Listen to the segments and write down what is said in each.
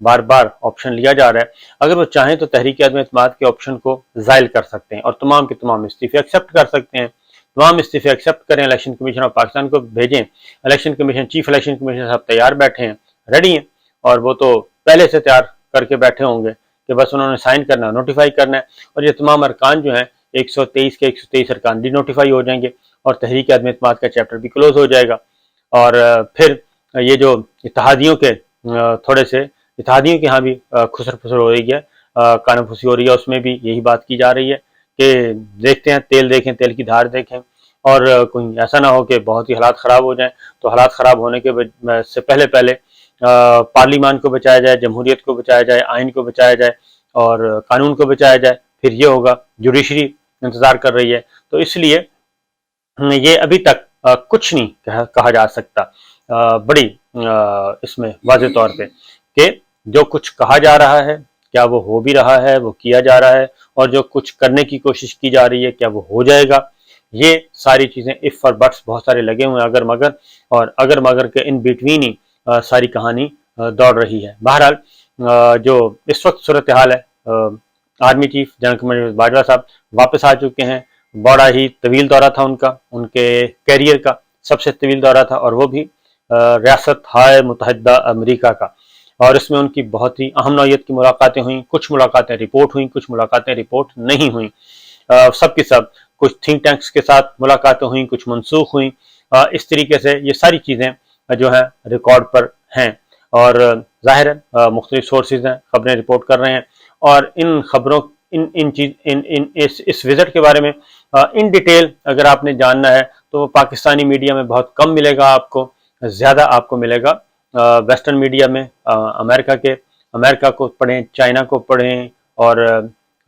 بار بار option لیا جا رہا ہے، اگر وہ چاہیں تو تحریک عدم اعتماد کے آپشن کو زائل کر سکتے ہیں اور تمام کے تمام استعفے ایکسیپٹ کر سکتے ہیں، تمام استعفے ایکسیپٹ کریں، الیکشن کمیشن آف پاکستان کو بھیجیں، election commission chief election commission صاحب تیار بیٹھے ہیں، ریڈی ہیں، اور وہ تو پہلے سے تیار کر کے بیٹھے ہوں گے کہ بس انہوں نے سائن کرنا ہے، نوٹیفائی کرنا ہے، اور یہ تمام ارکان جو ہیں 123 کے 123 ارکان ڈی نوٹیفائی ہو جائیں گے اور تحریک عدم اعتماد کا چیپٹر بھی کلوز ہو جائے گا۔ اور پھر یہ جو اتحادیوں کے تھوڑے سے اتحادیوں کے ہاں بھی خسر پھسر ہو رہی ہے، کان پھوسی ہو رہی ہے، اس میں بھی یہی بات کی جا رہی ہے کہ دیکھتے ہیں، تیل دیکھیں، تیل کی دھار دیکھیں، اور کوئی ایسا نہ ہو کہ بہت ہی حالات خراب ہو جائیں، تو حالات خراب ہونے کے سے پہلے پہلے پارلیمان کو بچایا جائے، جمہوریت کو بچایا جائے، آئین کو بچایا جائے اور قانون کو بچایا جائے، پھر یہ ہوگا۔ جوڈیشری انتظار کر رہی ہے، تو اس لیے یہ ابھی تک کچھ نہیں کہا جا سکتا بڑی اس میں واضح طور پہ کہ جو کچھ کہا جا رہا ہے کیا وہ ہو بھی رہا ہے، وہ کیا جا رہا ہے، اور جو کچھ کرنے کی کوشش کی جا رہی ہے کیا وہ ہو جائے گا۔ یہ ساری چیزیں اف اور بٹس بہت سارے لگے ہوئے ہیں، اگر مگر، اور اگر مگر کے ان بٹوین ہی ساری کہانی دوڑ رہی ہے۔ بہرحال جو اس وقت صورتحال ہے، army chief general Qamar Bajwa صاحب واپس آ چکے ہیں، بڑا ہی طویل دورہ تھا ان کا، ان کے کیریئر کا سب سے طویل دورہ تھا، اور وہ بھی ریاست ہائے متحدہ امریکہ کا، اور اس میں ان کی بہت ہی اہم نوعیت کی ملاقاتیں ہوئیں، کچھ ملاقاتیں رپورٹ ہوئیں، کچھ ملاقاتیں رپورٹ نہیں ہوئیں، سب کی سب، کچھ تھنک ٹینکس کے ساتھ ملاقاتیں ہوئیں، کچھ منسوخ ہوئیں، اس طریقے سے یہ ساری چیزیں جو ہیں ریکارڈ پر ہیں، اور ظاہر ہے مختلف سورسز ہیں، خبریں رپورٹ کر رہے ہیں، اور ان خبروں اس وزٹ کے بارے میں ان ڈیٹیل اگر آپ نے جاننا ہے تو وہ پاکستانی میڈیا میں بہت کم ملے گا آپ کو، زیادہ آپ کو ملے گا ویسٹرن میڈیا میں، امریکہ کو پڑھیں، چائنا کو پڑھیں، اور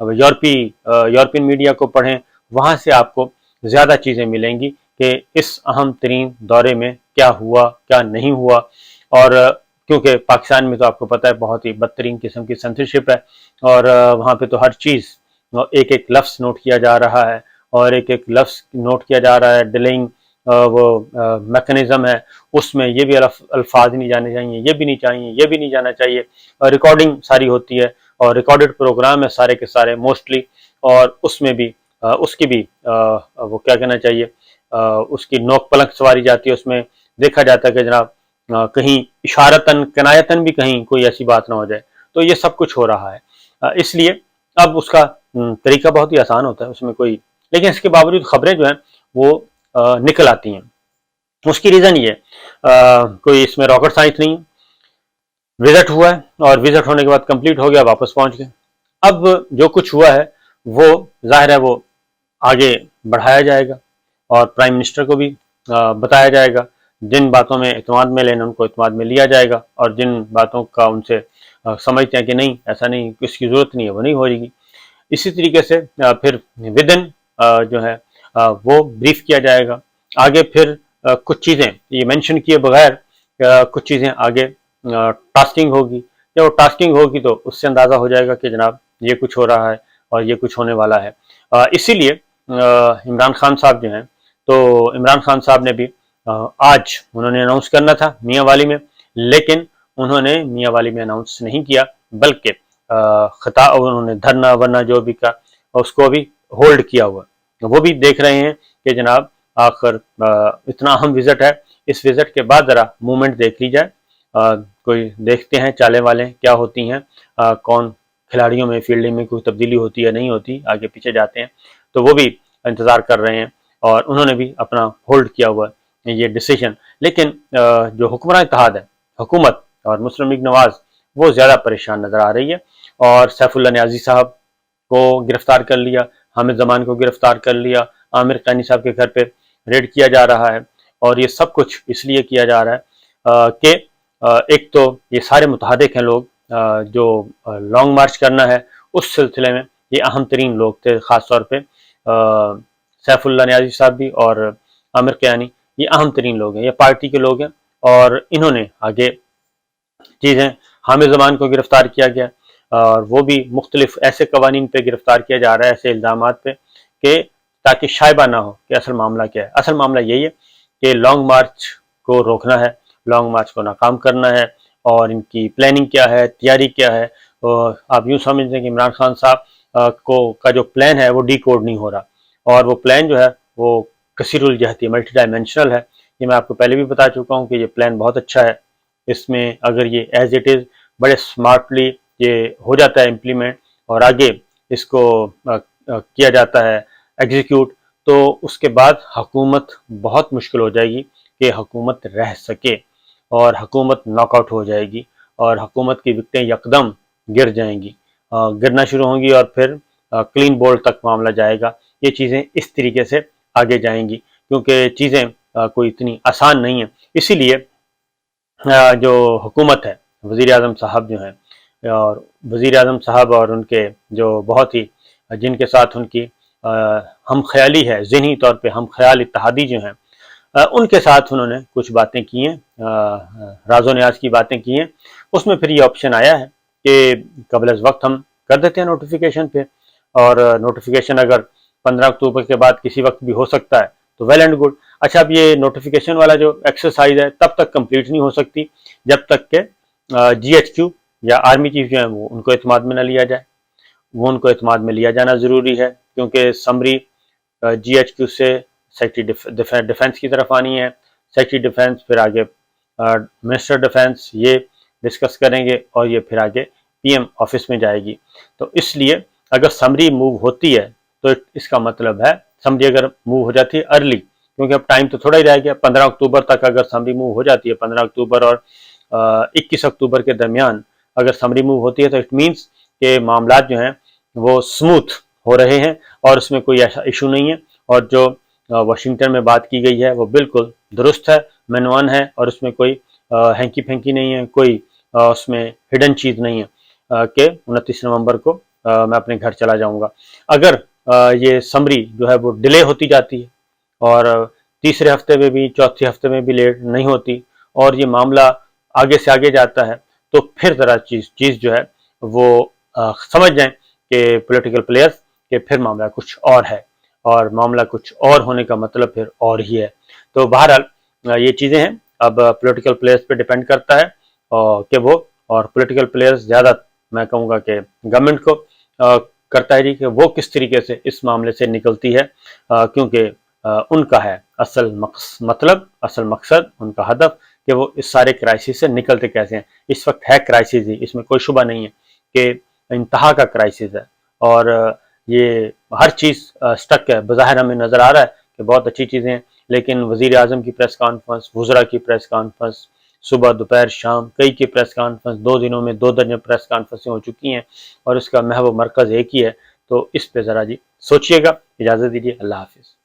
یورپین میڈیا کو پڑھیں، وہاں سے آپ کو زیادہ چیزیں ملیں گی کہ اس اہم ترین دورے میں کیا ہوا، کیا نہیں ہوا، اور کیونکہ پاکستان میں تو آپ کو پتہ ہے بہت ہی بدترین قسم کی سینسرشپ ہے، اور وہاں پہ تو ہر چیز ایک ایک لفظ نوٹ کیا جا رہا ہے، اور ایک ایک لفظ نوٹ کیا جا رہا ہے، ڈیلنگ وہ میکنزم ہے، اس میں یہ بھی الفاظ نہیں جانے چاہیے، یہ بھی نہیں چاہیے، یہ بھی نہیں جانا چاہیے، ریکارڈنگ ساری ہوتی ہے، اور ریکارڈڈ پروگرام ہے سارے کے سارے موسٹلی، اور اس میں بھی اس کی بھی وہ کیا کہنا چاہیے، اس کی نوک پلک سواری جاتی ہے، اس میں دیکھا جاتا ہے کہ جناب کہیں اشارتاً کنایتاً بھی کہیں کوئی ایسی بات نہ ہو جائے، تو یہ سب کچھ ہو رہا ہے، اس لیے اب اس کا طریقہ بہت ہی آسان ہوتا ہے، اس میں کوئی، لیکن اس کے باوجود خبریں جو ہیں وہ نکل آتی ہیں، اس کی ریزن یہ کوئی اس میں راکٹ سائنس نہیں، وزٹ ہوا ہے اور وزٹ ہونے کے بعد کمپلیٹ ہو گیا، واپس پہنچ گئے، اب جو کچھ ہوا ہے وہ ظاہر ہے وہ آگے بڑھایا جائے گا، اور پرائم منسٹر کو بھی بتایا جائے گا، جن باتوں میں اعتماد میں لینا ان کو اعتماد میں لیا جائے گا، اور جن باتوں کا ان سے سمجھتے ہیں کہ نہیں ایسا نہیں، اس کی ضرورت نہیں ہے، وہ نہیں ہو گی، اسی طریقے سے پھر ودن جو ہے وہ بریف کیا جائے گا، آگے پھر کچھ چیزیں یہ مینشن کیے بغیر کچھ چیزیں آگے ٹاسکنگ ہوگی، جب وہ ٹاسکنگ ہوگی تو اس سے اندازہ ہو جائے گا کہ جناب یہ کچھ ہو رہا ہے اور یہ کچھ ہونے والا ہے، اسی لیے عمران خان صاحب جو ہیں، تو عمران خان صاحب نے بھی آج انہوں نے اناؤنس کرنا تھا میاں والی میں، لیکن انہوں نے میاں والی میں اناؤنس نہیں کیا، بلکہ خطاب انہوں نے دھرنا ورنا جو بھی کا اس کو بھی ہولڈ کیا ہوا، وہ بھی دیکھ رہے ہیں کہ جناب آخر اتنا اہم وزٹ ہے، اس وزٹ کے بعد ذرا موومنٹ دیکھ لی جائے، کوئی دیکھتے ہیں چالیں والیں کیا ہوتی ہیں، کون کھلاڑیوں میں فیلڈنگ میں کوئی تبدیلی ہوتی ہے نہیں ہوتی، آگے پیچھے جاتے ہیں، تو وہ بھی انتظار کر رہے ہیں، اور انہوں نے بھی اپنا ہولڈ کیا ہوا ہے یہ ڈیسیجن، لیکن جو حکمراں اتحاد ہے، حکومت اور مسلم لیگ نواز، وہ زیادہ پریشان نظر آ رہی ہے، اور سیف اللہ نیازی صاحب کو گرفتار کر لیا، حامد زمان کو گرفتار کر لیا، عامر قینی صاحب کے گھر پہ ریڈ کیا جا رہا ہے، اور یہ سب کچھ اس لیے کیا جا رہا ہے کہ ایک تو یہ سارے متحرک ہیں لوگ جو لانگ مارچ کرنا ہے، اس سلسلے میں یہ اہم ترین لوگ تھے، خاص طور پہ سیف اللہ نیازی صاحب بھی اور عامر قینی، یہ اہم ترین لوگ ہیں، یہ پارٹی کے لوگ ہیں، اور انہوں نے آگے چیزیں، حامد زمان کو گرفتار کیا گیا، اور وہ بھی مختلف ایسے قوانین پہ گرفتار کیا جا رہا ہے، ایسے الزامات پہ کہ تاکہ شائبہ نہ ہو کہ اصل معاملہ کیا ہے، اصل معاملہ یہی ہے کہ لانگ مارچ کو روکنا ہے، لانگ مارچ کو ناکام کرنا ہے، اور ان کی پلاننگ کیا ہے، تیاری کیا ہے. آپ یوں سمجھ لیں کہ عمران خان صاحب کا جو پلان ہے وہ ڈی کوڈ نہیں ہو رہا، اور وہ پلان جو ہے وہ کثیر الجہتی ملٹی ڈائمینشنل ہے. یہ میں آپ کو پہلے بھی بتا چکا ہوں کہ یہ پلان بہت اچھا ہے. اس میں اگر یہ ایز اٹ از بڑے اسمارٹلی یہ ہو جاتا ہے امپلیمنٹ، اور آگے اس کو کیا جاتا ہے ایگزیکیوٹ، تو اس کے بعد حکومت بہت مشکل ہو جائے گی کہ حکومت رہ سکے، اور حکومت ناک آؤٹ ہو جائے گی، اور حکومت کی وکٹیں یکدم گر جائیں گی، گرنا شروع ہوں گی، اور پھر کلین بولڈ تک معاملہ جائے گا. یہ چیزیں اس طریقے سے آگے جائیں گی، کیونکہ چیزیں کوئی اتنی آسان نہیں ہیں. اسی لیے جو حکومت ہے، وزیر اعظم صاحب جو ہیں، اور وزیر اعظم صاحب اور ان کے جو بہت ہی جن کے ساتھ ان کی ہم خیالی ہے، ذہنی طور پہ ہم خیال اتحادی جو ہیں، ان کے ساتھ انہوں نے کچھ باتیں کی ہیں، راز و نیاز کی باتیں کی ہیں. اس میں پھر یہ آپشن آیا ہے کہ قبل از وقت ہم کر دیتے ہیں نوٹیفیکیشن پہ، اور نوٹیفیکیشن اگر 15 اکتوبر کے بعد کسی وقت بھی ہو سکتا ہے تو ویل اینڈ گڈ. اچھا، اب یہ نوٹیفیکیشن والا جو ایکسرسائز ہے تب تک کمپلیٹ نہیں ہو سکتی جب تک کہ جی ایچ کیو یا آرمی چیف جو ہیں وہ ان کو اعتماد میں نہ لیا جائے. وہ ان کو اعتماد میں لیا جانا ضروری ہے، کیونکہ سمری جی ایچ کیو سے سیکرٹری ڈیفنس کی طرف آنی ہے. سیکرٹری ڈیفنس پھر آگے منسٹر ڈیفنس یہ ڈسکس کریں گے، اور یہ پھر آگے پی ایم آفس میں جائے گی. تو اس لیے اگر سمری موو ہوتی ہے تو اس کا مطلب ہے سمری اگر موو ہو جاتی ہے ارلی، کیونکہ اب ٹائم تو تھوڑا ہی رہ گیا، 15 اکتوبر تک اگر سمری موو ہو جاتی ہے، 15 اکتوبر اور 21 اکتوبر کے درمیان اگر سمری موو ہوتی ہے، تو اٹ مینس کہ معاملات جو ہیں وہ سموتھ ہو رہے ہیں، اور اس میں کوئی ایسا ایشو نہیں ہے. اور جو واشنگٹن میں بات کی گئی ہے وہ بالکل درست ہے، مینوان ہے، اور اس میں کوئی ہینکی پھینکی نہیں ہے، کوئی اس میں ہڈن چیز نہیں ہے کہ 29 نومبر کو میں اپنے گھر چلا جاؤں گا. اگر یہ سمری جو ہے وہ ڈیلے ہوتی جاتی ہے، اور تیسرے ہفتے میں بھی، چوتھے ہفتے میں بھی لیٹ نہیں ہوتی، اور یہ معاملہ آگے سے آگے جاتا ہے، تو پھر ذرا چیز جو ہے وہ سمجھ جائیں کہ پولیٹیکل پلیئرز کہ پھر معاملہ کچھ اور ہے، اور معاملہ کچھ اور ہونے کا مطلب پھر اور ہی ہے. تو بہرحال یہ چیزیں ہیں، اب پولیٹیکل پلیئرز پہ ڈیپینڈ کرتا ہے کہ وہ، اور پولیٹیکل پلیئرز زیادہ میں کہوں گا کہ گورنمنٹ کو کرتا ہے جی کہ وہ کس طریقے سے اس معاملے سے نکلتی ہے، کیونکہ ان کا ہے اصل اصل مقصد، ان کا ہدف کہ وہ اس سارے کرائسس سے نکلتے کیسے ہیں. اس وقت ہے کرائسس ہی، اس میں کوئی شبہ نہیں ہے کہ انتہا کا کرائسس ہے، اور یہ ہر چیز سٹک ہے. بظاہر ہمیں نظر آ رہا ہے کہ بہت اچھی چیزیں ہیں، لیکن وزیر اعظم کی پریس کانفرنس، وزراء کی پریس کانفرنس، صبح دوپہر شام کئی کی پریس کانفرنس، 2 دنوں میں 2 درجن پریس کانفرنسیں ہو چکی ہیں، اور اس کا محور مرکز ایک ہی ہے. تو اس پہ ذرا جی سوچئے گا. اجازت دیجیے، اللہ حافظ.